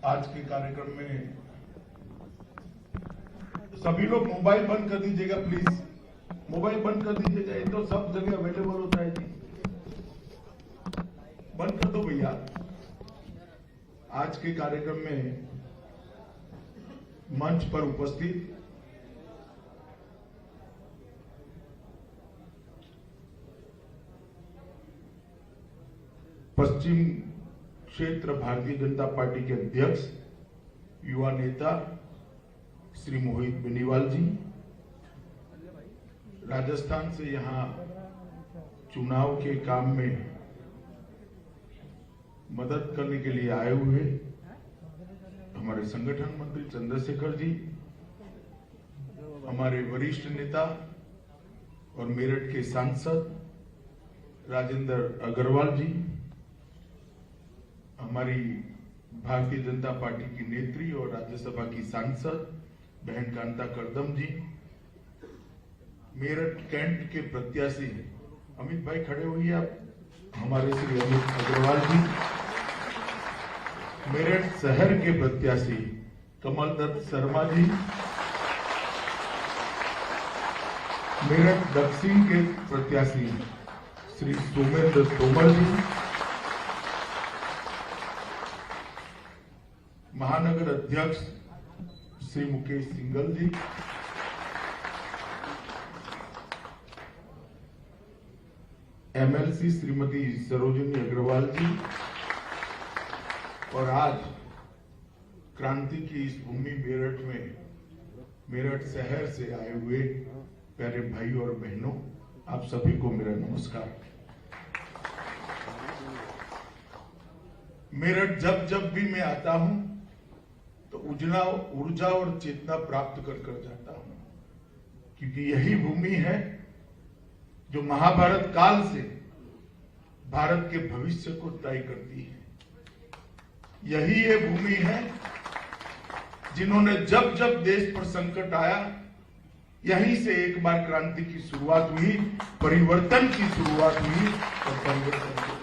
आज के कार्यक्रम में सभी लोग मोबाइल बंद कर दीजिएगा प्लीज। मोबाइल बंद कर दीजिएगा, ये तो सब जगह अवेलेबल होता है जी। बंद कर दो भैया। आज के कार्यक्रम में मंच पर उपस्थित पश्चिम क्षेत्र भारतीय जनता पार्टी के अध्यक्ष युवा नेता श्री मोहित बेनीवाल जी, राजस्थान से यहां चुनाव के काम में मदद करने के लिए आए हुए हमारे संगठन मंत्री चंद्रशेखर जी, हमारे वरिष्ठ नेता और मेरठ के सांसद राजेंद्र अग्रवाल जी, हमारी भारतीय जनता पार्टी की नेत्री और राज्यसभा की सांसद बहन कांता करदम जी, मेरठ कैंट के प्रत्याशी अमित भाई खड़े होइए आप, हमारे श्री अमित अग्रवाल जी, मेरठ शहर के प्रत्याशी कमल दत्त शर्मा जी, मेरठ दक्षिण के प्रत्याशी श्री सोमेंद्र तोमर जी, महानगर अध्यक्ष श्री मुकेश सिंघल जी, एमएलसी श्रीमती सरोजिनी अग्रवाल जी और आज क्रांति की इस भूमि मेरठ में मेरठ शहर से आए हुए प्यारे भाई और बहनों, आप सभी को मेरा नमस्कार। मेरठ जब जब भी मैं आता हूं तो ऊर्जा और चेतना प्राप्त कर जाता हूं, क्योंकि यही भूमि है जो महाभारत काल से भारत के भविष्य को तय करती है। यही ये भूमि है जिन्होंने जब जब देश पर संकट आया, यहीं से एक बार क्रांति की शुरुआत हुई, परिवर्तन की शुरुआत हुई और परिवर्तन हुआ।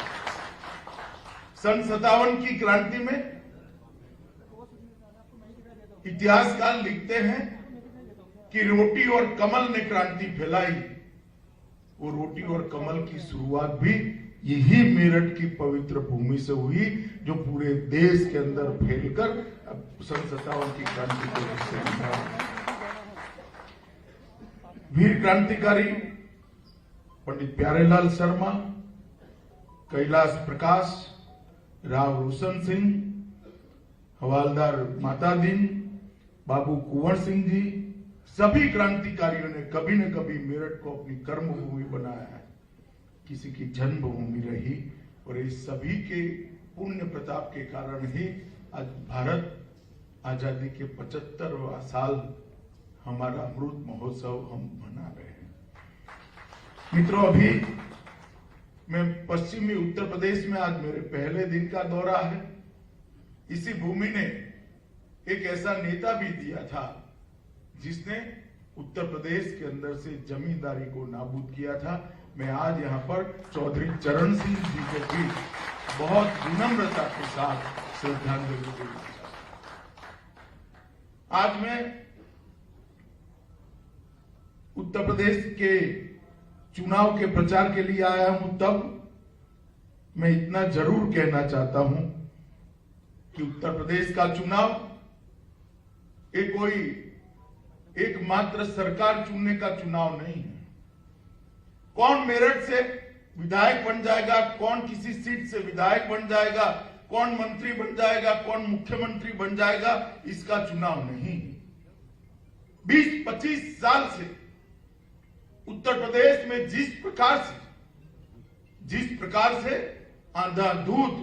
सन 57 की क्रांति में इतिहासकार लिखते हैं कि रोटी और कमल ने क्रांति फैलाई। वो रोटी और कमल की शुरुआत भी यही मेरठ की पवित्र भूमि से हुई, जो पूरे देश के अंदर फैलकर सन 57 की क्रांति को हिस्से बना। वीर क्रांतिकारी पंडित प्यारेलाल शर्मा, कैलाश प्रकाश, राव रोशन सिंह, हवालदार माता दीन, बाबू कुंवर सिंह जी, सभी क्रांतिकारियों ने कभी न कभी मेरठ को अपनी कर्मभूमि बनाया है, किसी की जन्मभूमि रही। और इस सभी के पुण्य प्रताप के कारण ही आज भारत आजादी के 75वां साल हमारा अमृत महोत्सव हम मना रहे हैं। मित्रों, अभी मैं पश्चिमी उत्तर प्रदेश में आज मेरे पहले दिन का दौरा है। इसी भूमि ने एक ऐसा नेता भी दिया था जिसने उत्तर प्रदेश के अंदर से जमींदारी को नाबूद किया था। मैं आज यहां पर चौधरी चरण सिंह जी को भी बहुत विनम्रता के साथ श्रद्धांजलि देना चाहता हूं। आज मैं उत्तर प्रदेश के चुनाव के प्रचार के लिए आया हूं, तब मैं इतना जरूर कहना चाहता हूं कि उत्तर प्रदेश का चुनाव कोई एकमात्र सरकार चुनने का चुनाव नहीं है। कौन मेरठ से विधायक बन जाएगा, कौन किसी सीट से विधायक बन जाएगा, कौन मंत्री बन जाएगा, कौन मुख्यमंत्री बन जाएगा, इसका चुनाव नहीं। 20-25 साल से उत्तर प्रदेश में जिस प्रकार से अंधाधुंध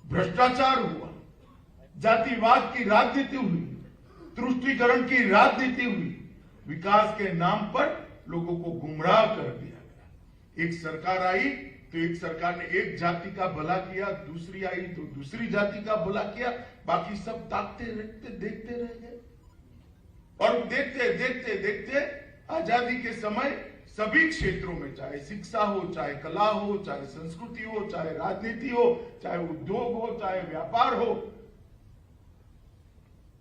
भ्रष्टाचार हुआ, जातिवाद की राजनीति हुई, तुष्टीकरण की राजनीति हुई, विकास के नाम पर लोगों को गुमराह कर दिया गया। एक सरकार आई तो एक सरकार ने एक जाति का भला किया, दूसरी आई तो दूसरी जाति का भला किया, बाकी सब ताकते रहते देखते रह गए। और देखते देखते देखते आजादी के समय सभी क्षेत्रों में, चाहे शिक्षा हो, चाहे कला हो, चाहे संस्कृति हो, चाहे राजनीति हो, चाहे उद्योग हो, चाहे व्यापार हो,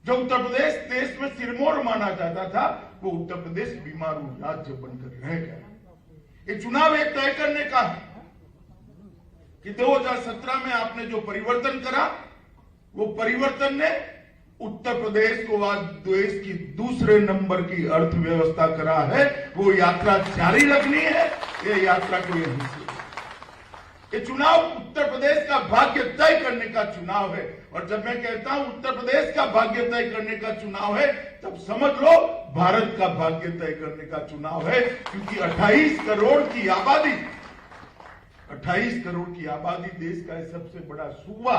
जो उत्तर प्रदेश देश में सिरमौर माना जाता था, वो उत्तर प्रदेश बीमारू राज्य बनकर रह गया। ये चुनाव एक तय करने का है कि 2017 में आपने जो परिवर्तन करा, वो परिवर्तन ने उत्तर प्रदेश को आज देश की दूसरे नंबर की अर्थव्यवस्था करा है। वो यात्रा जारी रखनी है, ये यात्रा को यहीं से। ये चुनाव उत्तर प्रदेश का भाग्य तय करने का चुनाव है। और जब मैं कहता हूं उत्तर प्रदेश का भाग्य तय करने का चुनाव है, तब समझ लो भारत का भाग्य तय करने का चुनाव है। क्योंकि 28 करोड़ की आबादी, 28 करोड़ की आबादी देश का सबसे बड़ा सूबा,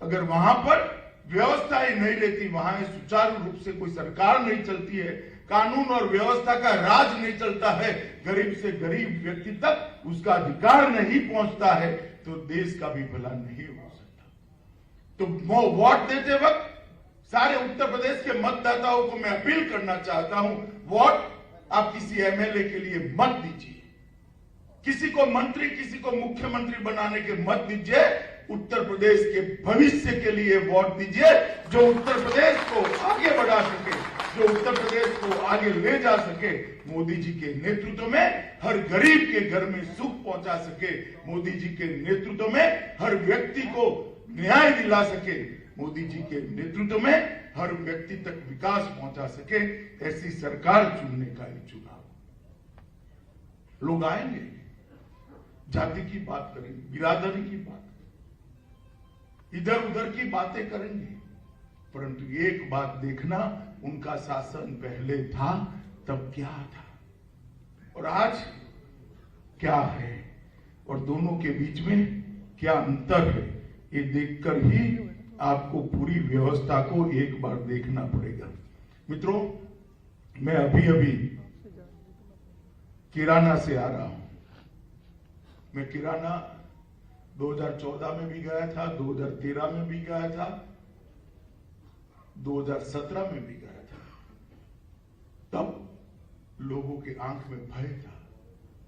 अगर वहां पर व्यवस्थाएं नहीं रहती, वहां सुचारू रूप से कोई सरकार नहीं चलती है, कानून और व्यवस्था का राज नहीं चलता है, गरीब से गरीब व्यक्ति तक उसका अधिकार नहीं पहुंचता है, तो देश का भी भला नहीं हो सकता। तो वोट देते वक्त सारे उत्तर प्रदेश के मतदाताओं को मैं अपील करना चाहता हूं, वोट आप किसी एमएलए के लिए मत दीजिए, किसी को मंत्री, किसी को मुख्यमंत्री बनाने के मत दीजिए। उत्तर प्रदेश के भविष्य के लिए वोट दीजिए, जो उत्तर प्रदेश को आगे बढ़ा सके, जो उत्तर प्रदेश को आगे ले जा सके। मोदी जी के नेतृत्व में हर गरीब के घर में सुख पहुंचा सके, मोदी जी के नेतृत्व में हर व्यक्ति को न्याय दिला सके, मोदी जी के नेतृत्व में हर व्यक्ति तक विकास पहुंचा सके, ऐसी सरकार चुनने का एक चुनाव। लोग आएंगे, जाति की बात करेंगे, बिरादरी की बात, इधर उधर की बातें करेंगे, परंतु एक बात देखना, उनका शासन पहले था तब क्या था और आज क्या है, और दोनों के बीच में क्या अंतर है, ये देखकर ही आपको पूरी व्यवस्था को एक बार देखना पड़ेगा। मित्रों, मैं अभी अभी किराना से आ रहा हूं। मैं किराना 2014 में भी गया था, 2013 में भी गया था, 2017 में भी गया था। तब लोगों के आंख में भय था,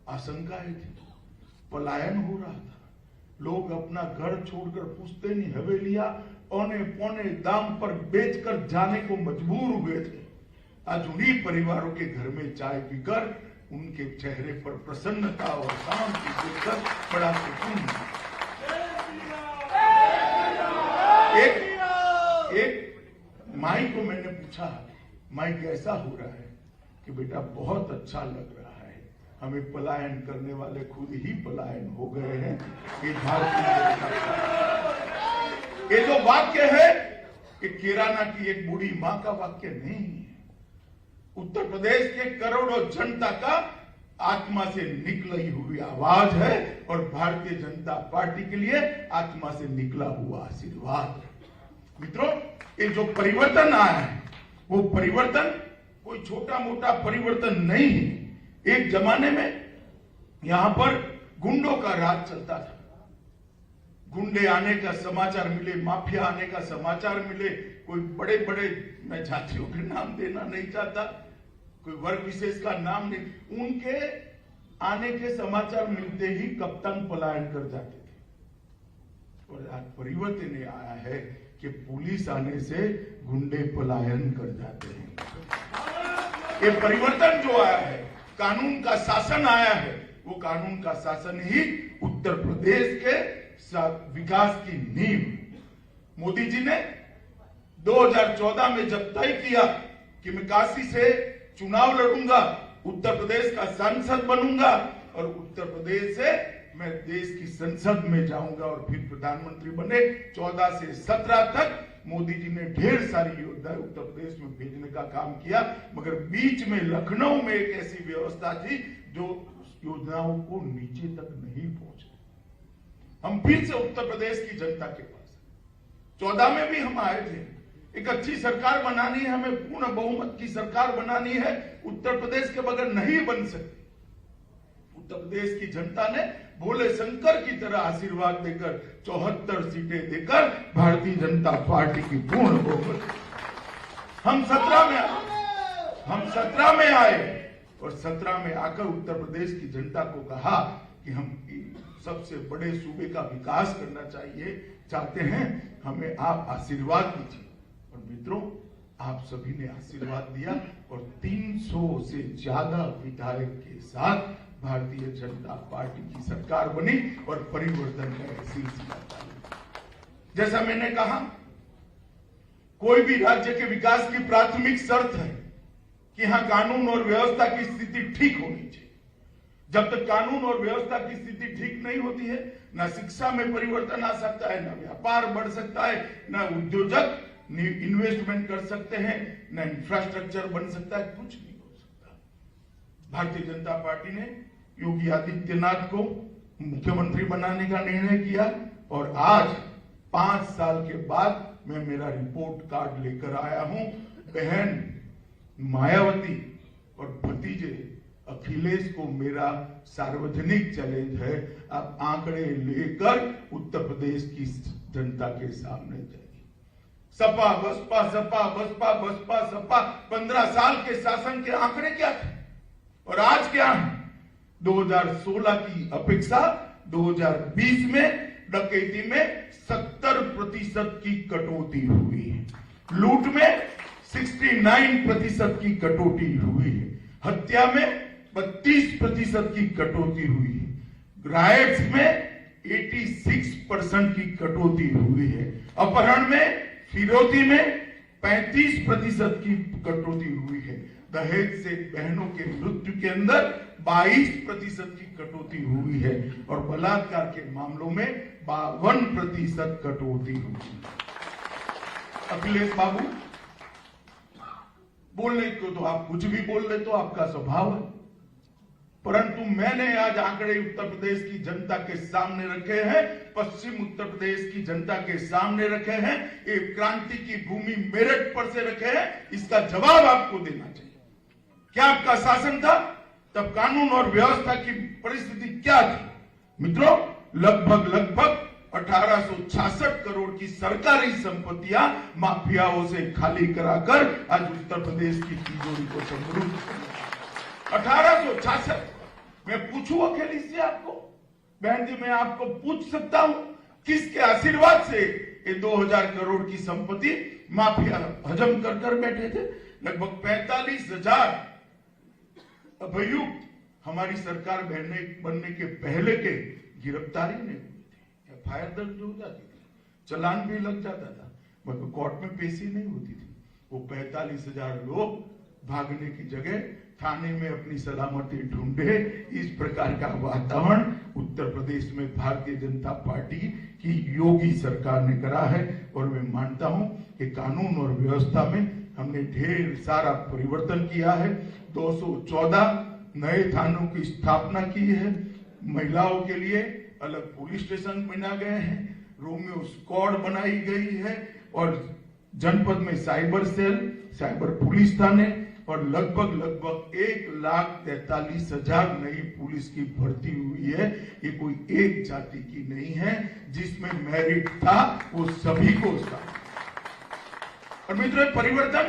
आशंकाएं थी, पलायन हो रहा था, लोग अपना घर छोड़कर पुश्तैनी हवेलियां औने पौने दाम पर बेचकर जाने को मजबूर हुए थे। आज उन्हीं परिवारों के घर में चाय पीकर उनके चेहरे पर प्रसन्नता और शांति देखकर बड़ा सुकून। एक माई को मैंने पूछा, माई कैसा हो रहा है? कि बेटा बहुत अच्छा लग रहा है, हमें पलायन करने वाले खुद ही पलायन हो गए हैं। ये भारतीय, ये जो वाक्य है कि किराना की एक बूढ़ी मां का वाक्य नहीं है, उत्तर प्रदेश के करोड़ों जनता का आत्मा से निकली हुई आवाज है और भारतीय जनता पार्टी के लिए आत्मा से निकला हुआ आशीर्वाद है। मित्रों, ये जो परिवर्तन आया है, वो परिवर्तन कोई छोटा मोटा परिवर्तन नहीं है। एक जमाने में यहां पर गुंडों का राज चलता था, गुंडे आने का समाचार मिले, माफिया आने का समाचार मिले, कोई बड़े बड़े, मैं जातियों के नाम देना नहीं चाहता, कोई वर्ग विशेष का नाम नहीं, उनके आने के समाचार मिलते ही कप्तान पलायन कर जाते थे। और आज परिवर्तन आया है कि पुलिस आने से गुंडे पलायन कर जाते हैं। ये परिवर्तन जो आया है, कानून का शासन आया है, वो कानून का शासन ही उत्तर प्रदेश के विकास की नींव। मोदी जी ने 2014 में जब तय किया कि मैं काशी से चुनाव लड़ूंगा, उत्तर प्रदेश का सांसद बनूंगा और उत्तर प्रदेश से मैं देश की संसद में जाऊंगा और फिर प्रधानमंत्री बने, 14 से 17 तक मोदी जी ने ढेर सारी योजनाएं उत्तर प्रदेश में भेजने का काम किया, मगर बीच में लखनऊ में एक ऐसी व्यवस्था थी जो योजनाओं को नीचे तक नहीं पहुंची। हम फिर से उत्तर प्रदेश की जनता के पास, 14 में भी हम आए थे, एक अच्छी सरकार बनानी है, हमें पूर्ण बहुमत की सरकार बनानी है, उत्तर प्रदेश के बगैर नहीं बन सकती। उत्तर प्रदेश की जनता ने भोले शंकर की तरह आशीर्वाद देकर 74 सीटें देकर भारतीय जनता पार्टी की पूर्ण बहुमत, हम 17 में आए और 17 में आकर उत्तर प्रदेश की जनता को कहा कि हम सबसे बड़े सूबे का विकास करना चाहते हैं, हमें आप आशीर्वाद दीजिए। और मित्रों, आप सभी ने आशीर्वाद दिया और 300 से ज्यादा विधायक के साथ भारतीय जनता पार्टी की सरकार बनी और परिवर्तन का सिलसिला चालू। जैसा मैंने कहा, कोई भी राज्य के विकास की प्राथमिक शर्त है कि यहां कानून और व्यवस्था की स्थिति ठीक होनी चाहिए। जब तक कानून और व्यवस्था की स्थिति ठीक नहीं होती है, ना शिक्षा में परिवर्तन आ सकता है, ना व्यापार बढ़ सकता है, ना उद्योजक इन्वेस्टमेंट कर सकते हैं, ना इंफ्रास्ट्रक्चर बन सकता है, कुछ नहीं हो सकता। भारतीय जनता पार्टी ने योगी आदित्यनाथ को मुख्यमंत्री बनाने का निर्णय किया और आज 5 साल के बाद मैं मेरा रिपोर्ट कार्ड लेकर आया हूं। बहन मायावती और भतीजे अखिलेश को मेरा सार्वजनिक चैलेंज है, आप आंकड़े लेकर उत्तर प्रदेश की जनता के सामने जाइए। सपा बसपा सपा बसपा बसपा सपा 15 साल के शासन के आंकड़े क्या थे और आज क्या है? 2016 की अपेक्षा 2020 में डकैती में 70% की कटौती हुई है, लूट में 69% की कटौती हुई है, हत्या में 32% की कटौती हुई है, राइट्स में 86% की कटौती हुई है, अपहरण में फिरौती में 35% की कटौती हुई है, दहेज से बहनों के मृत्यु के अंदर 22% की कटौती हुई है और बलात्कार के मामलों में 52% कटौती हुई है। अखिलेश बाबू, बोलने को तो आप कुछ भी बोल रहे, तो आपका स्वभाव है, परंतु मैंने आज आंकड़े उत्तर प्रदेश की जनता के सामने रखे हैं, पश्चिम उत्तर प्रदेश की जनता के सामने रखे हैं, एक क्रांति की भूमि मेरठ पर से रखे हैं। इसका जवाब आपको देना चाहिए। क्या आपका शासन था तब? कानून और व्यवस्था की परिस्थिति क्या थी? मित्रों, लगभग 1866 करोड़ की सरकारी संपत्तियां माफियाओं से खाली कराकर आज उत्तर प्रदेश की तिजोरी को समृद्ध कर 1866। मैं पूछूं अकेली से आपको, बहन जी, मैं आपको पूछ सकता हूं, किसके आशीर्वाद से ये 2000 करोड़ की संपत्ति माफिया हजम कर कर बैठे थे? लगभग 45,000 अभियुक्त हमारी सरकार बनने के पहले के गिरफ्तारी नहीं हुई थी, एफआईआर दर्ज हो जाती थी, चलान भी लग जाता था, मगर कोर्ट में पेशी नहीं होती थी। वो 45,000 लोग भागने की जगह थाने में अपनी सलामती ढूंढे। इस प्रकार का वातावरण उत्तर प्रदेश में भारतीय जनता पार्टी की योगी सरकार ने करा है और मैं मानता हूं कि कानून और व्यवस्था में हमने ढेर सारा परिवर्तन किया है। 214 नए थानों की स्थापना की है, महिलाओं के लिए अलग पुलिस स्टेशन बना गए हैं, रोमियो स्क्वाड बनाई गई है और जनपद में साइबर सेल, साइबर पुलिस थाने और लगभग 1,43,000 नई पुलिस की भर्ती हुई है। ये कोई एक जाति की नहीं है, जिसमें मेरिट था वो सभी को था। और मित्रों, परिवर्तन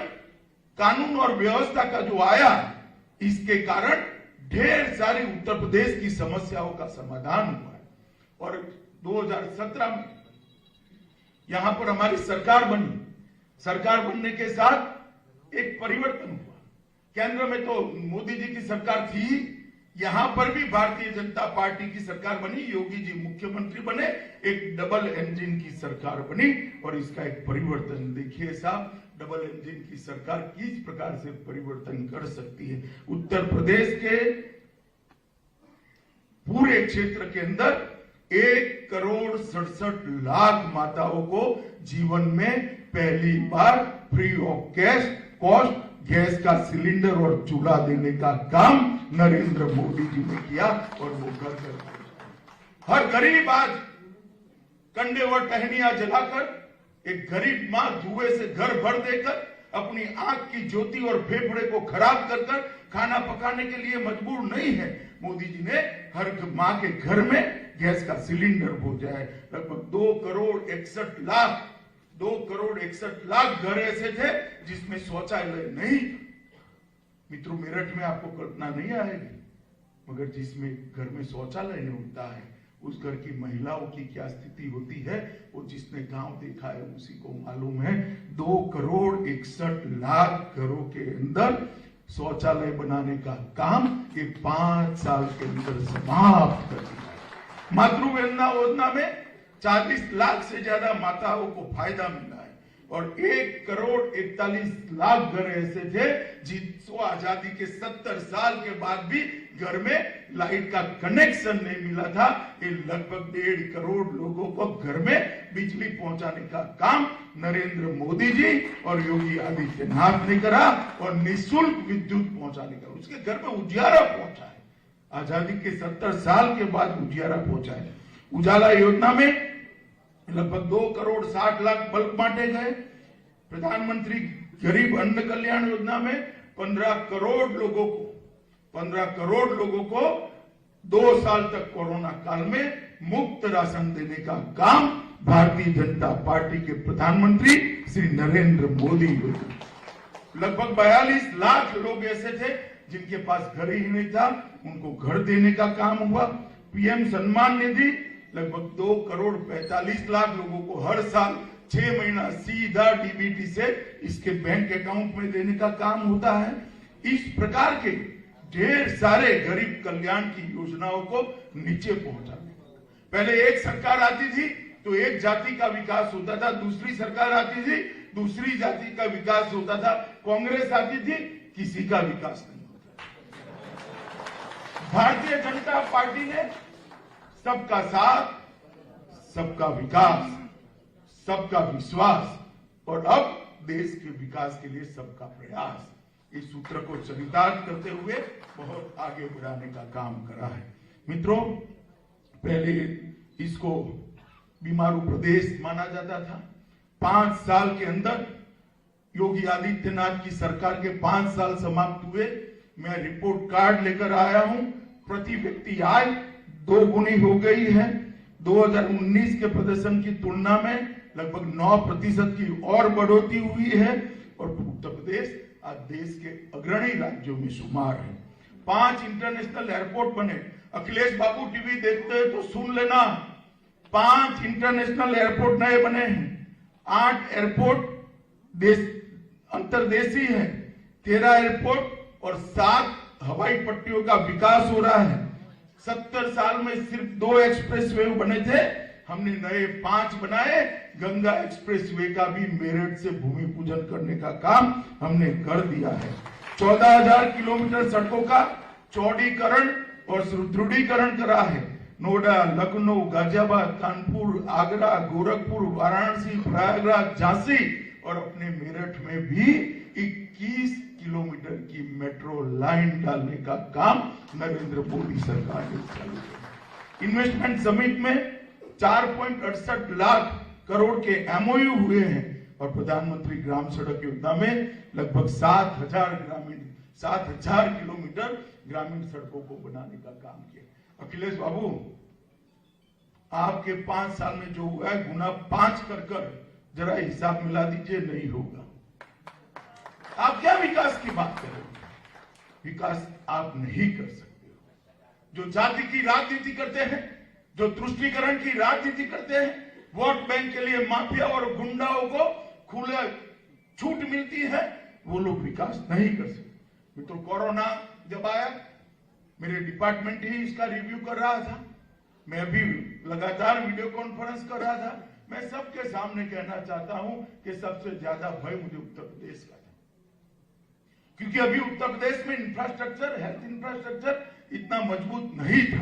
कानून और व्यवस्था का जो आया, इसके कारण ढेर सारी उत्तर प्रदेश की समस्याओं का समाधान हुआ है। और 2017 में यहां पर हमारी सरकार बनी। सरकार बनने के साथ एक परिवर्तन हुआ। केंद्र में तो मोदी जी की सरकार थी, यहां पर भी भारतीय जनता पार्टी की सरकार बनी, योगी जी मुख्यमंत्री बने, एक डबल इंजन की सरकार बनी और इसका एक परिवर्तन देखिए साहब, डबल इंजन की सरकार किस प्रकार से परिवर्तन कर सकती है। उत्तर प्रदेश के पूरे क्षेत्र के अंदर 1,67,00,000 माताओं को जीवन में पहली बार फ्री ऑफ कॉस्ट गैस का सिलेंडर और चूल्हा देने का काम नरेंद्र मोदी जी ने किया और वो घर हर गरीब आज कंडे व टहनियां जलाकर, एक गरीब मां धुएं से घर भर देकर अपनी आंख की ज्योति और फेफड़े को खराब कर कर खाना पकाने के लिए मजबूर नहीं है। मोदी जी ने हर मां के घर में गैस का सिलेंडर पहुंचाया। लगभग 2,61,00,000 घर ऐसे थे जिसमें शौचालय नहीं। मित्रों, मेरठ में आपको कल्पना नहीं आएगी, मगर जिसमें घर में शौचालय नहीं होता है उस घर की महिलाओं की क्या स्थिति होती है वो जिसने गांव देखा है उसी को मालूम है। 2,61,00,000 घरों के अंदर शौचालय बनाने का काम ये 5 साल के अंदर समाप्त कर दिया है। मातृवंदना योजना में 40 लाख से ज्यादा माताओं को फायदा मिला है और 1,41,00,000 घर ऐसे थे जिनको आजादी के 70 साल के बाद भी घर में लाइट का कनेक्शन नहीं मिला था। ये लगभग 1.5 करोड़ लोगों को घर में बिजली पहुंचाने का काम नरेंद्र मोदी जी और योगी आदित्यनाथ ने करा और निःशुल्क विद्युत पहुंचाने का, उसके घर में उजियारा पहुंचा है। आजादी के 70 साल के बाद उजियारा पहुंचा है। उजाला योजना में लगभग 2,60,00,000 बल्ब बांटे गए। प्रधानमंत्री गरीब अन्न कल्याण योजना में 15 करोड़ लोगों को 2 साल तक कोरोना काल में मुफ्त राशन देने का काम भारतीय जनता पार्टी के प्रधानमंत्री श्री नरेंद्र मोदी ने। लगभग 42 लाख लोग ऐसे थे जिनके पास घर ही नहीं था, उनको घर देने का काम हुआ। पीएम सम्मान निधि लगभग 2,45,00,000 लोगों को हर साल 6 महीना सीधा डीबीटी से इसके बैंक अकाउंट में देने का काम होता है। इस प्रकार के ढेर सारे गरीब कल्याण की योजनाओं को नीचे पहुंचाने। पहले एक सरकार आती थी तो एक जाति का विकास होता था, दूसरी सरकार आती थी दूसरी जाति का विकास होता था, कांग्रेस आती थी किसी का विकास नहीं होता। भारतीय जनता पार्टी ने सबका साथ, सबका विकास, सबका विश्वास और अब देश के विकास के लिए सबका प्रयास, इस सूत्र को चरितार्थ करते हुए बहुत आगे बढ़ाने का काम करा है। मित्रों, पहले इसको बीमारू प्रदेश माना जाता था। 5 साल के अंदर योगी आदित्यनाथ की सरकार के 5 साल समाप्त हुए। मैं रिपोर्ट कार्ड लेकर आया हूं। प्रति व्यक्ति आय 2 गुनी हो गई है। 2019 के प्रदर्शन की तुलना में लगभग 9% की और बढ़ोतरी हुई है और उत्तर प्रदेश आज देश के अग्रणी राज्यों में शुमार है। 5 इंटरनेशनल एयरपोर्ट बने। अखिलेश बाबू टीवी देखते हैं तो सुन लेना, 5 इंटरनेशनल एयरपोर्ट नए बने हैं। 8 एयरपोर्ट देश अंतरदेशीय है, 13 एयरपोर्ट और 7 हवाई पट्टियों का विकास हो रहा है। 70 साल में सिर्फ 2 एक्सप्रेसवे बने थे, हमने नए 5 बनाए। गंगा एक्सप्रेसवे का भी मेरठ से भूमि पूजन करने का काम हमने कर दिया है। 14,000 किलोमीटर सड़कों का चौड़ीकरण और सुदृढ़ीकरण करा है। नोएडा, लखनऊ, गाजियाबाद, कानपुर, आगरा, गोरखपुर, वाराणसी, प्रयागराज, झांसी और अपने मेरठ में भी 21 किलोमीटर की मेट्रो लाइन डालने का काम नरेंद्र मोदी सरकार ने चालू किया। इन्वेस्टमेंट समिट में 4.68 लाख करोड़ के एमओयू हुए हैं और प्रधानमंत्री ग्राम सड़क योजना में लगभग 7,000 किलोमीटर ग्रामीण सड़कों को बनाने का काम किया। अखिलेश बाबू, आपके 5 साल में जो हुआ है गुना 5 कर जरा हिसाब मिला दीजिए, नहीं होगा। आप क्या विकास की बात करोगे? विकास आप नहीं कर सकते हो। जो जाति की राजनीति करते हैं, जो तुष्टीकरण की राजनीति करते हैं, वोट बैंक के लिए माफिया और गुंडाओं को खुले छूट मिलती है, वो लोग विकास नहीं कर सकते। तो कोरोना जब आया, मेरे डिपार्टमेंट ही इसका रिव्यू कर रहा था, मैं अभी लगातार वीडियो कॉन्फ्रेंस कर रहा था। मैं सबके सामने कहना चाहता हूं कि सबसे ज्यादा भय मुझे उत्तर प्रदेश का था, क्योंकि अभी उत्तर प्रदेश में इंफ्रास्ट्रक्चर, हेल्थ इंफ्रास्ट्रक्चर इतना मजबूत नहीं था,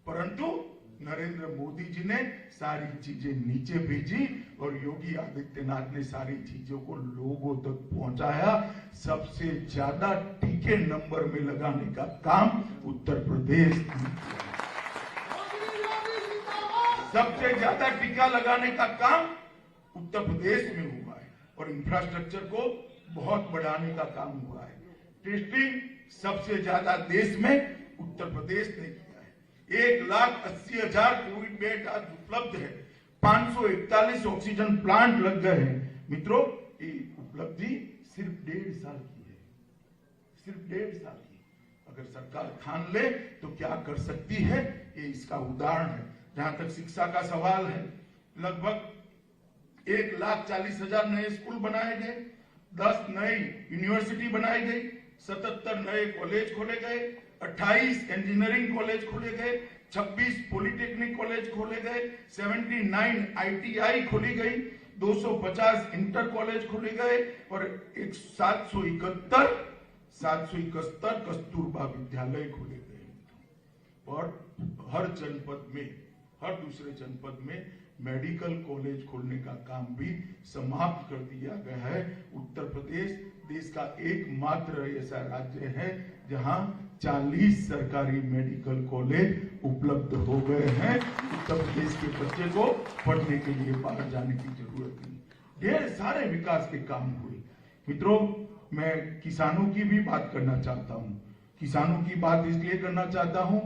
परंतु नरेंद्र मोदी जी ने सारी चीजें नीचे भेजी और योगी आदित्यनाथ ने सारी चीजों को लोगों तक पहुंचाया। सबसे ज्यादा टीके नंबर में लगाने का काम उत्तर प्रदेश ने किया। सबसे ज्यादा टीका लगाने का काम उत्तर प्रदेश में हुआ है और इंफ्रास्ट्रक्चर को बहुत बढ़ाने का काम हुआ है। टेस्टिंग सबसे ज्यादा देश में उत्तर प्रदेश ने किया है। 1,80,000 कोविड बेड आज उपलब्ध है। 541 ऑक्सीजन प्लांट लग गए हैं। मित्रों, ये उपलब्धि सिर्फ 1.5 साल की है, सिर्फ 1.5 साल की। अगर सरकार ठान ले तो क्या कर सकती है, ये इसका उदाहरण है। जहां तक शिक्षा का सवाल है, लगभग 1,40,000 नए स्कूल बनाए गए, 10 नई यूनिवर्सिटी बनाई गई, 77 नए कॉलेज खोले गए, 28 इंजीनियरिंग कॉलेज खोले गए, 26 पॉलिटेक्निक कॉलेज खोले गए, 79 ITI खोली गई, 250 इंटर कॉलेज खोले गए और 771 कस्तूरबा विद्यालय खोले गए। और हर जनपद में, हर दूसरे जनपद में मेडिकल कॉलेज खोलने का काम भी समाप्त कर दिया गया है। उत्तर प्रदेश देश का एकमात्र ऐसा राज्य है जहां 40 सरकारी मेडिकल कॉलेज उपलब्ध हो गए हैं। उत्तर प्रदेश के बच्चे को पढ़ने के लिए बाहर जाने की जरूरत नहीं। ढेर सारे विकास के काम हुए। मित्रों, मैं किसानों की भी बात करना चाहता हूं। किसानों की बात इसलिए करना चाहता हूं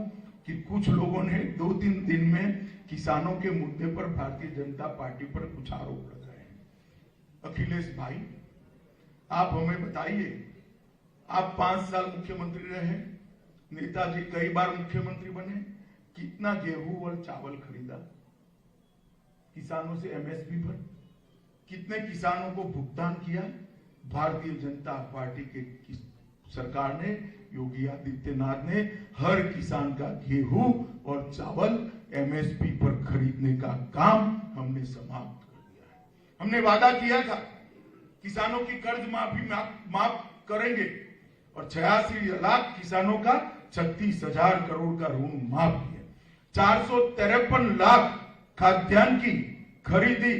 कि कुछ लोगों ने 2-3 दिन में किसानों के मुद्दे पर भारतीय जनता पार्टी पर कुछ आरोप लगाए हैं। अखिलेश भाई, आप हमें बताइए, आप 5 साल मुख्यमंत्री रहे, नेताजी कई बार मुख्यमंत्री बने, कितना गेहूं और चावल खरीदा किसानों से, MSP पर कितने किसानों को भुगतान किया? भारतीय जनता पार्टी के सरकार ने, योगी आदित्यनाथ ने हर किसान का गेहूं और चावल MSP पर खरीदने का काम हमने समाप्त कर दिया है। हमने वादा किया था किसानों की कर्ज माफी माफ करेंगे और 86 लाख किसानों का 36,000 करोड़ का ऋण माफ किया। 453 लाख खाद्यान्न की खरीदी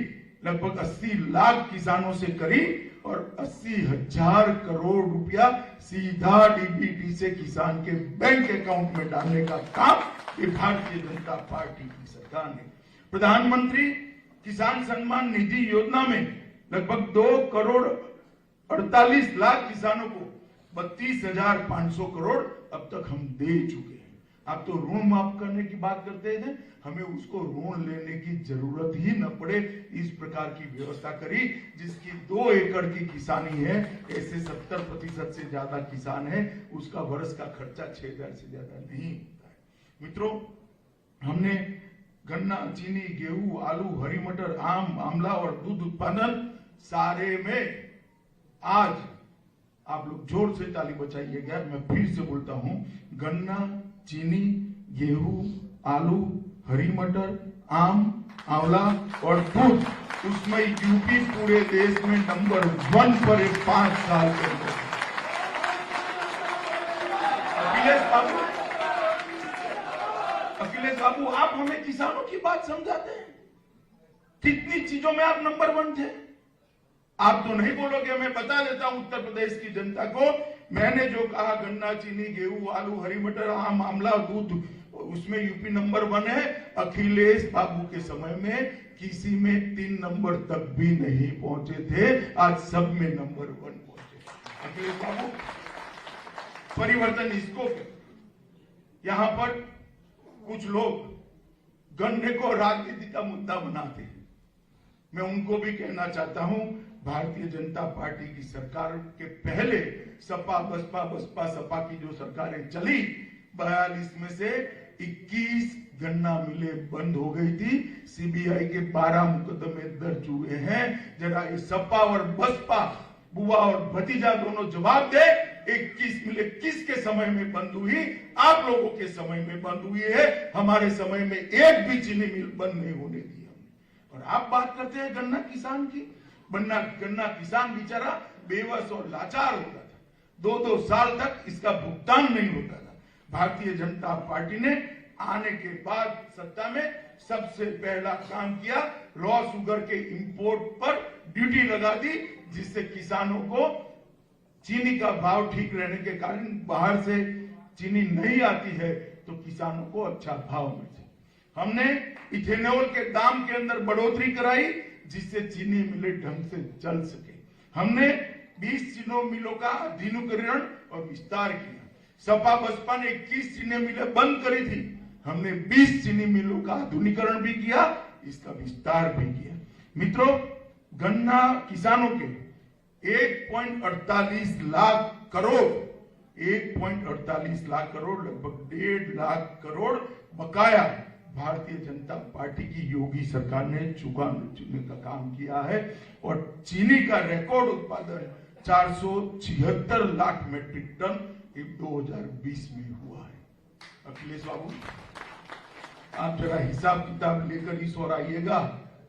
लगभग 80 लाख किसानों से करी और 80,000 करोड़ रुपया सीधा DBT से किसान के बैंक अकाउंट में डालने का काम ये भारतीय जनता पार्टी की सरकार ने। प्रधानमंत्री किसान सम्मान निधि योजना में लगभग 2 करोड़ 48 लाख किसानों को 32,500 करोड़ अब तक हम दे चुके हैं। आप तो ऋण माफ करने की बात करते थे, हमें उसको ऋण लेने की जरूरत ही न पड़े, इस प्रकार की व्यवस्था करी। जिसकी 2 एकड़ की किसानी है, ऐसे 70% से ज्यादा किसान है, उसका वर्ष का खर्चा 6,000 से ज्यादा नहीं होता है। मित्रों, हमने गन्ना, चीनी, गेहूं, आलू, हरी मटर, आम, आंवला और दूध उत्पादन सारे में आज, आप लोग जोर से ताली बजाइएगा, मैं फिर से बोलता हूं, गन्ना, चीनी, गेहूं, आलू, हरी मटर, आम, आंवला और दूध, उसमें यूपी पूरे देश में नंबर 1 पर 5 साल के अंदर। अखिलेश बाबू, आप हमें किसानों की बात समझाते हैं। कितनी चीजों में आप नंबर 1 थे। आप तो नहीं बोलोगे, मैं बता देता हूं उत्तर प्रदेश की जनता को, मैंने जो कहा गन्ना, चीनी, गेहूं, आलू, हरी मटर, आम, आंवला, दूध, उसमें यूपी नंबर 1 है। अखिलेश बाबू के समय में किसी में 3 नंबर तक भी नहीं पहुंचे थे, आज सब में नंबर 1 पहुंचे। अखिलेश बाबू, परिवर्तन इसको यहां पर कुछ लोग गन्ने को राजनीति का मुद्दा बनाते हैं। मैं उनको भी कहना चाहता हूं, भारतीय जनता पार्टी की सरकार के पहले सपा बसपा सपा की जो सरकारें चली, 42 में से 21 गन्ना मिलें बंद हो गई थी। CBI के 12 मुकदमे दर्ज हुए हैं। जरा ये सपा और बसपा, बुआ और भतीजा दोनों जवाब दे, 21 मिलें किसके समय में बंद हुई? आप लोगों के समय में बंद हुई है। हमारे समय में एक भी चीनी मिल बंद नहीं होने दी हमने। और आप बात करते हैं गन्ना किसान की। गन्ना किसान बेचारा बेबस और लाचार होता था, 2-2 साल तक इसका भुगतान नहीं होता था। भारतीय जनता पार्टी ने आने के बाद सत्ता में सबसे पहला काम किया, रॉ शुगर के इंपोर्ट पर ड्यूटी लगा दी, जिससे किसानों को चीनी का भाव ठीक रहने के कारण बाहर से चीनी नहीं आती है तो किसानों को अच्छा भाव मिले। हमने इथेनॉल के दाम के अंदर बढ़ोतरी कराई, जिससे चीनी मिलें ढंग से चल सके। हमने 20 चीनी मिलों का आधुनिकीकरण और विस्तार किया। सपा बसपा ने 21 चीनी मिलें बंद करी थी, हमने 20 चीनी मिलों का आधुनिकीकरण भी किया, इसका विस्तार भी किया। मित्रों, गन्ना किसानों के 1.48 लाख करोड़ 1.48 लाख करोड़, लगभग 1.5 लाख करोड़ बकाया भारतीय जनता पार्टी की योगी सरकार ने चुकाने का काम किया है। और चीनी का रिकॉर्ड उत्पादन 476 लाख मीट्रिक टन 2020 में हुआ है। अखिलेश बाबू, आप जरा हिसाब किताब लेकर इस ओर आइएगा,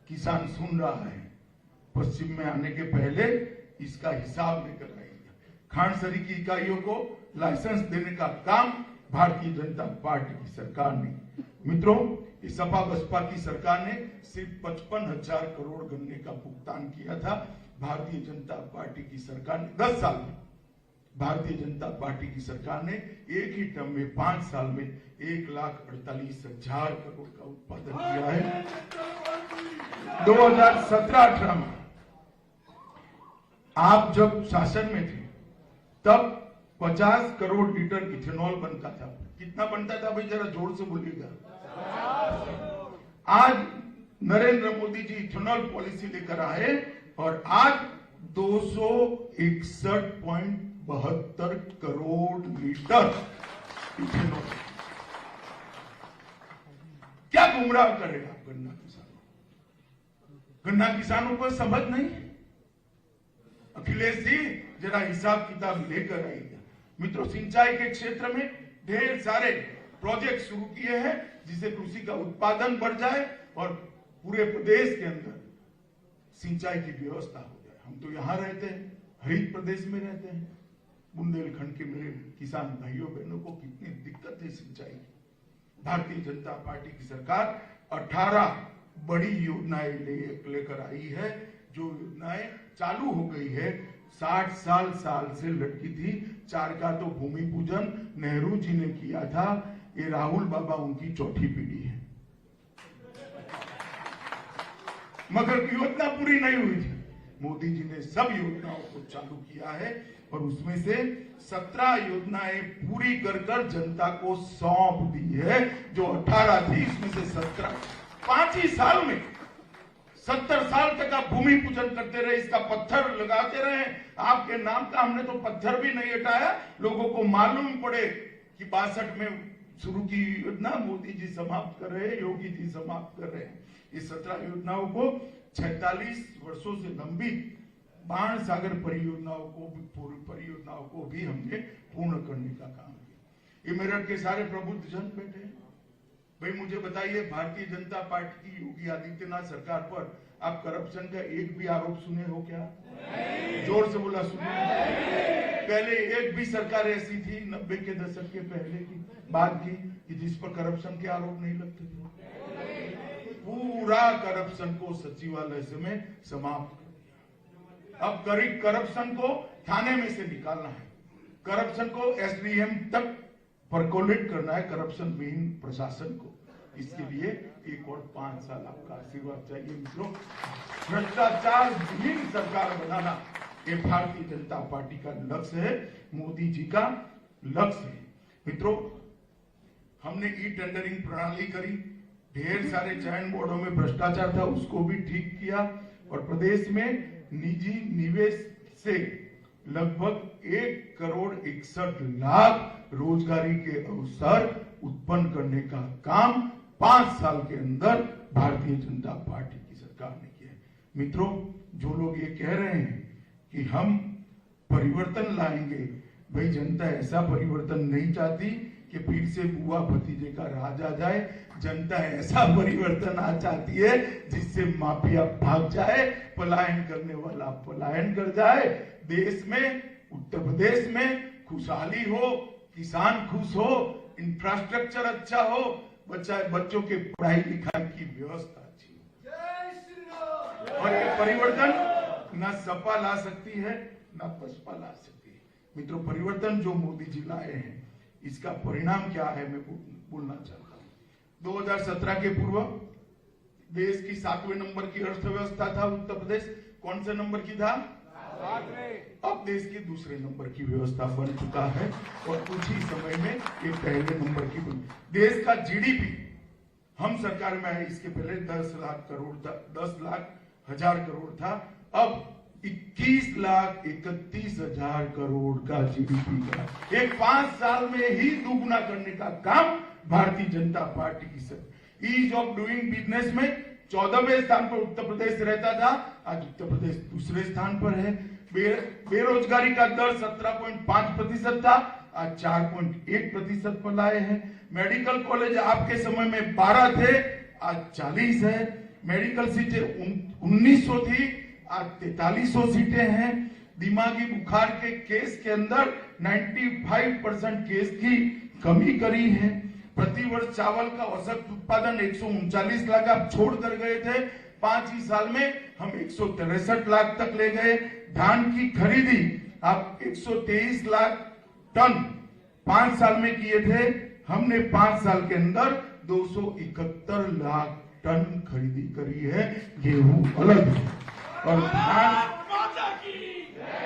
किसान सुन रहा है। पश्चिम में आने के पहले इसका हिसाब लेकर आइएगा। खांड सरी की इकाइयों को लाइसेंस देने का काम भारतीय जनता पार्टी की सरकार ने। मित्रों, इस सपा बसपा की सरकार ने सिर्फ 55,000 करोड़ गन्ने का भुगतान किया था। भारतीय जनता पार्टी की सरकार ने 10 साल में, भारतीय जनता पार्टी की सरकार ने एक ही टर्म में 5 साल में 1,48,000 करोड़ का उत्पादन किया है। 2017-18 में आप जब शासन में थे तब 50 करोड़ लीटर इथेनॉल बनता था। कितना बनता था भाई, जरा जोर से बोलिएगा। आज नरेंद्र मोदी जी इथेनॉल पॉलिसी लेकर आए और आज 261.72 करोड़ लीटर इथेनॉल। क्या गुमराह करेगा गन्ना किसानों? गन्ना किसानों को समझ नहीं। अखिलेश जी, जरा हिसाब किताब लेकर आइएगा। मित्रों, सिंचाई के क्षेत्र में ढेर सारे प्रोजेक्ट शुरू किए हैं जिससे कृषि का उत्पादन बढ़ जाए और पूरे प्रदेश के अंदर सिंचाई की व्यवस्था हो जाए। हम तो यहाँ रहते हैं, हरित प्रदेश में रहते हैं। बुंदेलखंड के मेरे किसान भाइयों बहनों को कितनी दिक्कत है सिंचाई की। भारतीय जनता पार्टी की सरकार 18 बड़ी योजनाएं लेकर आई है। जो योजनाएं चालू हो गई है 60 साल से लटकी थी। 4 का तो भूमि पूजन नेहरू जी ने किया था। ये राहुल बाबा उनकी चौथी पीढ़ी है, मगर योजना पूरी नहीं हुई थी। मोदी जी ने सब योजनाओं को चालू किया है और उसमें से 17 योजनाएं पूरी कर जनता को सौंप दी है। जो 18 थी इसमें से 17 5 ही साल में 70 साल तक आप भूमि पूजन करते रहे, इसका पत्थर लगाते रहे। आपके नाम का हमने तो पत्थर भी नहीं हटाया। लोगों को मालूम पड़े कि 62 में शुरू की योजना मोदी जी समाप्त कर रहे हैं, योगी जी समाप्त कर रहे हैं। इस 17 योजनाओं को 46 वर्षों से लंबी बाण सागर परियोजनाओं को भी हमने पूर्ण करने का काम किया। ये मेरठ के सारे प्रबुद्ध जन बैठे हैं। भाई मुझे बताइए, भारतीय जनता पार्टी की योगी आदित्यनाथ सरकार पर आप करप्शन का एक भी आरोप सुने हो क्या? जोर से बोला, सुने? पहले एक भी सरकार ऐसी थी 90 के दशक के पहले की बाद की कि जिस पर करप्शन के आरोप नहीं लगते थे? पूरा करप्शन को सचिवालय से में समाप्त कर दिया। अब करप्शन को थाने में से निकालना है, करप्शन को एसडीएम तक परकोलेट करना है, करप्शन विहीन प्रशासन को। इसके लिए एक और 5 साल आपका आशीर्वाद चाहिए। मित्रों, भ्रष्टाचार विहीन सरकार बनाना ये भारतीय जनता पार्टी का लक्ष्य है, मोदी जी का लक्ष्य है। मित्रों, हमने ई टेंडरिंग प्रणाली करी, ढेर सारे चयन बोर्डों में भ्रष्टाचार था, उसको भी ठीक किया और प्रदेश में निजी निवेश से लगभग 1,61,00,000 रोजगारी के अवसर उत्पन्न करने का काम 5 साल के अंदर भारतीय जनता पार्टी की सरकार ने किया है। मित्रों, जो लोग ये कह रहे हैं कि हम परिवर्तन लाएंगे, भाई जनता ऐसा परिवर्तन नहीं चाहती कि फिर से बुआ भतीजे का राज आ जाए। जनता ऐसा परिवर्तन चाहती है जिससे माफिया भाग जाए, पलायन करने वाला पलायन कर जाए, देश में उत्तर प्रदेश में खुशहाली हो, किसान खुश हो, इंफ्रास्ट्रक्चर अच्छा हो, बच्चों के पढ़ाई लिखाई की व्यवस्था अच्छी हो। और ये परिवर्तन न सपा ला सकती है न बसपा ला सकती है। मित्रों, परिवर्तन जो मोदी जी लाए हैं इसका परिणाम क्या है मैं बोलना चाहता हूं। 2017 के पूर्व देश की 7वें नंबर की अर्थव्यवस्था था उत्तर प्रदेश। कौन से नंबर की था? अब देश की दूसरे नंबर की व्यवस्था बन चुका है और कुछ ही समय में ये पहले नंबर की बन। देश का जीडीपी हम सरकार में आए इसके पहले 10 लाख हजार करोड़ था। अब 21,31,000 करोड़ का जीडीपी का एक 5 साल में ही दुगना करने का काम भारतीय जनता पार्टी की सब। ईज ऑफ डूइंग बिजनेस में 14वें स्थान पर उत्तर प्रदेश रहता था, आज उत्तर प्रदेश दूसरे स्थान पर है। बेरोजगारी का दर 17.5% था, आज 4.1% पर लाए हैं। मेडिकल कॉलेज आपके समय में 12 थे, आज 40 है। मेडिकल सीटें 1900 थी, आज 4300 सीटें हैं। दिमागी बुखार के केस के अंदर 95% केस की कमी करी है। प्रतिवर्ष चावल का औसत उत्पादन 139 लाख आप छोड़ कर गए थे, 5 ही साल में हम 163 लाख तक ले गए। धान की खरीदी आप 123 लाख टन 5 साल में किए थे, हमने 5 साल के अंदर 271 लाख टन खरीदी करी है। गेहूं अलग है और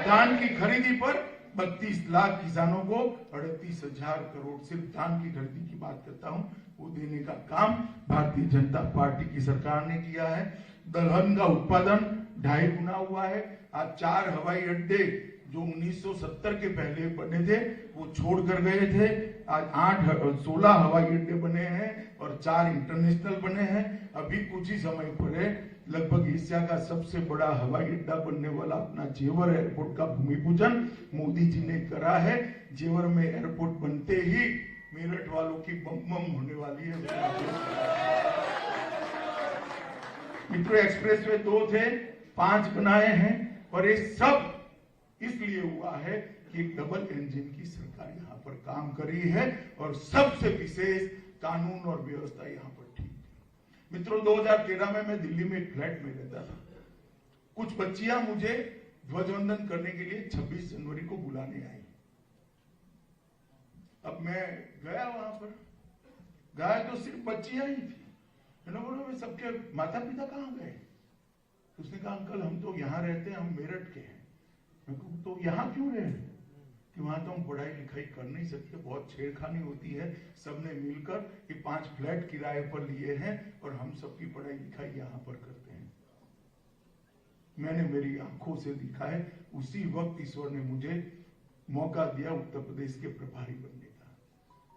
धान की खरीदी पर 32 लाख किसानों को 38,000 करोड़ सिर्फ धान की खरीदी की बात करता हूं, वो देने का काम भारतीय जनता पार्टी की सरकार ने किया है। दलहन का उत्पादन 2.5 गुना हुआ है। आज 4 हवाई अड्डे जो 1970 के पहले बने थे वो छोड़ कर गए थे, आज 16 हवाई अड्डे बने हैं और 4 इंटरनेशनल बने हैं। अभी कुछ ही समय पहले लगभग एशिया का सबसे बड़ा हवाई अड्डा बनने वाला अपना जेवर एयरपोर्ट का भूमि पूजन मोदी जी ने करा है। जेवर में एयरपोर्ट बनते ही मेरठ वालों की बम बम होने वाली है। मित्रों, एक्सप्रेसवे 2 थे, 5 बनाए हैं और ये सब इसलिए हुआ है कि डबल इंजन की सरकार यहाँ पर काम करी है और सबसे विशेष कानून और व्यवस्था यहाँ पर ठीक है। मित्रों, 2013 में मैं दिल्ली में एक फ्लैट में रहता था। कुछ बच्चियां मुझे ध्वजवंदन करने के लिए 26 जनवरी को बुलाने आई। अब मैं गया वहां पर, गया तो सिर्फ बच्चियां ही थी। बोलो सबके माता पिता कहाँ गए? उसने कहा अंकल हम तो यहाँ रहते हैं, हम मेरठ के हैं। तो यहाँ क्यों रहे? कि वहां तो हम पढ़ाई लिखाई कर नहीं सकते, बहुत छेड़खानी होती है। सबने मिलकर ये 5 फ्लैट किराए पर लिए हैं और हम सबकी पढ़ाई लिखाई यहाँ पर करते हैं। मैंने मेरी आंखों से देखा है। उसी वक्त ईश्वर ने मुझे मौका दिया उत्तर प्रदेश के प्रभारी बनने का।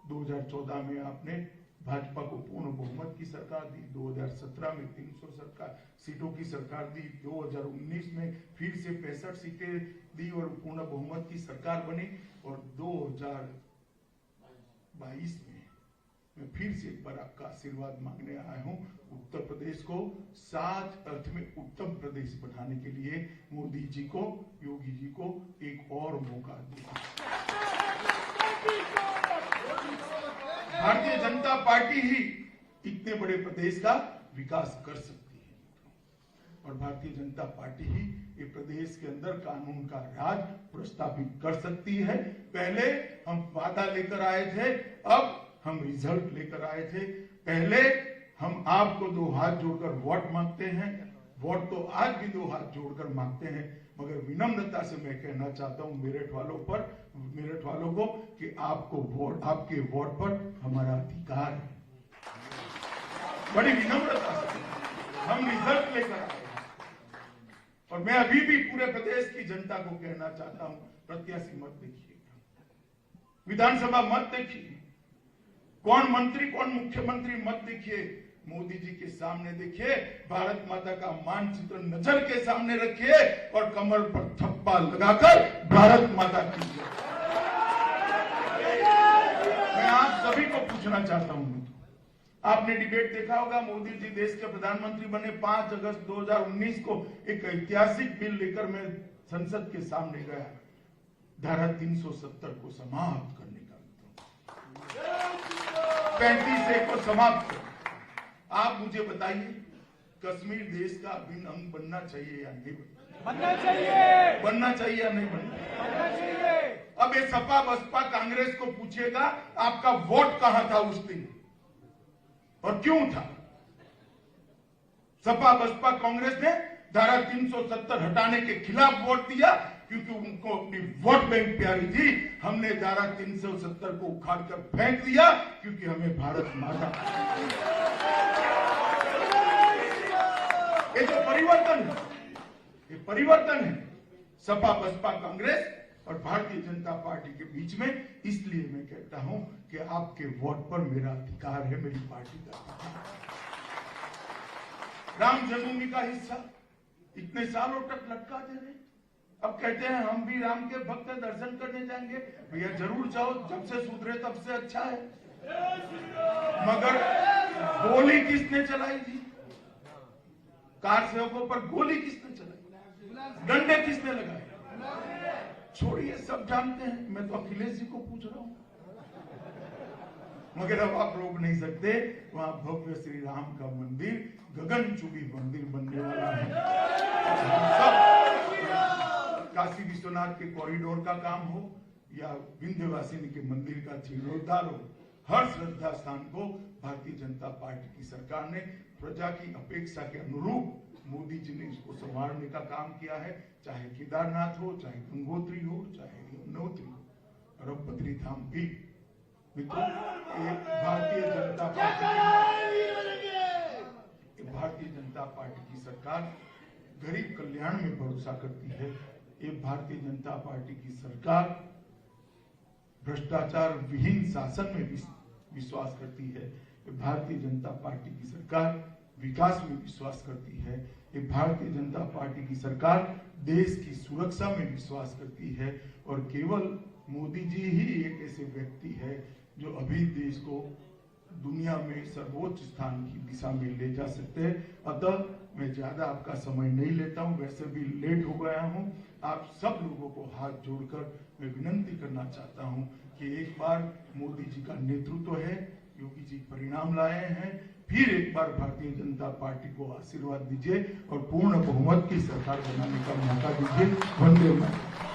2014 में आपने भाजपा को पूर्ण बहुमत की सरकार दी, 2017 में 300 सीटों की सरकार दी, 2019 में फिर से 65 सीटें दी और पूर्ण बहुमत की सरकार बनी और 2022 में मैं फिर से एक बार आपका आशीर्वाद मांगने आया हूं। उत्तर प्रदेश को 7 अर्थ में उत्तम प्रदेश बनाने के लिए मोदी जी को, योगी जी को एक और मौका दिया। भारतीय जनता पार्टी ही इतने बड़े प्रदेश का विकास कर सकती है और भारतीय जनता पार्टी ही ये प्रदेश के अंदर कानून का राज प्रस्तावित कर सकती है। पहले हम वादा लेकर आए थे, अब हम रिजल्ट लेकर आए थे। पहले हम आपको 2 हाथ जोड़कर वोट मांगते हैं, वोट तो आज भी 2 हाथ जोड़कर मांगते हैं, मगर विनम्रता से मैं कहना चाहता हूं मेरठ वालों को कि आपके वोट पर हमारा अधिकार है। बड़ी विनम्रता से हम रिजल्ट लेकर आए और मैं अभी भी पूरे प्रदेश की जनता को कहना चाहता हूं, प्रत्याशी मत देखिएगा, विधानसभा मत देखिए, कौन मंत्री कौन मुख्यमंत्री मत देखिए, मोदी जी के सामने देखिए, भारत माता का मानचित्र नजर के सामने रखिए और कमर पर थप्पा लगाकर भारत माता की जय। मैं आप सभी को पूछना चाहता हूं, आपने डिबेट देखा होगा, मोदी जी देश के प्रधानमंत्री बने 5 अगस्त 2019 को एक ऐतिहासिक बिल लेकर मैं संसद के सामने गया, धारा 370 को समाप्त करने का, 35A को समाप्त कर। आप मुझे बताइए, कश्मीर देश का अभिन्न अंग बनना चाहिए या नहीं बनना चाहिए? बनना चाहिए या नहीं बनना चाहिए? अब ये सपा बसपा कांग्रेस को पूछेगा आपका वोट कहां था उस दिन और क्यों था? सपा बसपा कांग्रेस ने धारा 370 हटाने के खिलाफ वोट दिया क्योंकि उनको अपनी वोट बैंक प्यारी थी। हमने धारा 370 को उखाड़कर फेंक दिया क्योंकि हमें भारत माता। ये जो परिवर्तन है, ये परिवर्तन है। सपा बसपा कांग्रेस और भारतीय जनता पार्टी के बीच में। इसलिए मैं कहता हूं कि आपके वोट पर मेरा अधिकार है, मेरी पार्टी का अधिकार। राम जन्मभूमि का हिस्सा इतने सालों तक लटका दे रहे, अब कहते हैं हम भी राम के भक्त दर्शन करने जाएंगे। भैया जरूर जाओ, जब से सुधरे तब से अच्छा है। मगर गोली किसने चलाई जी? कार सेवकों पर गोली किसने चलाई? डंडे किसने लगाए? छोड़िए, सब जानते हैं। मैं तो अखिलेश जी को पूछ रहा हूं। मगर अब आप रोक नहीं सकते। वहां भव्य श्री राम का मंदिर, गगनचुंबी मंदिर बनने वाला है। काशी विश्वनाथ के कॉरिडोर का काम हो या विंध्यवासिनी के मंदिर का जीर्णोद्धार हो, हर श्रद्धा स्थान को भारतीय जनता पार्टी की सरकार ने प्रजा की अपेक्षा के अनुरूप मोदी जी ने इसको संवारने का काम किया है। चाहे केदारनाथ हो, चाहे गंगोत्री हो, चाहे यमुनोत्री हो, और अब बद्रीधाम भी। मित्रों, भारतीय जनता पार्टी की सरकार गरीब कल्याण में भरोसा करती है। ये भारतीय जनता पार्टी की सरकार भ्रष्टाचार विहीन शासन में विश्वास करती है। ये भारतीय जनता पार्टी की सरकार विकास में विश्वास करती है। ये भारतीय जनता पार्टी की सरकार देश की सुरक्षा में विश्वास करती है। और केवल मोदी जी ही एक ऐसे व्यक्ति है जो अभी देश को दुनिया में सर्वोच्च स्थान की दिशा में ले जा सकते हैं। अतः मैं ज्यादा आपका समय नहीं लेता हूं, वैसे भी लेट हो गया हूं। आप सब लोगों को हाथ जोड़कर मैं विनंती करना चाहता हूं कि एक बार मोदी जी का नेतृत्व है, योगी जी परिणाम लाए हैं, फिर एक बार भारतीय जनता पार्टी को आशीर्वाद दीजिए और पूर्ण बहुमत की सरकार बनाने का मौका दीजिए। वंदे मातरम।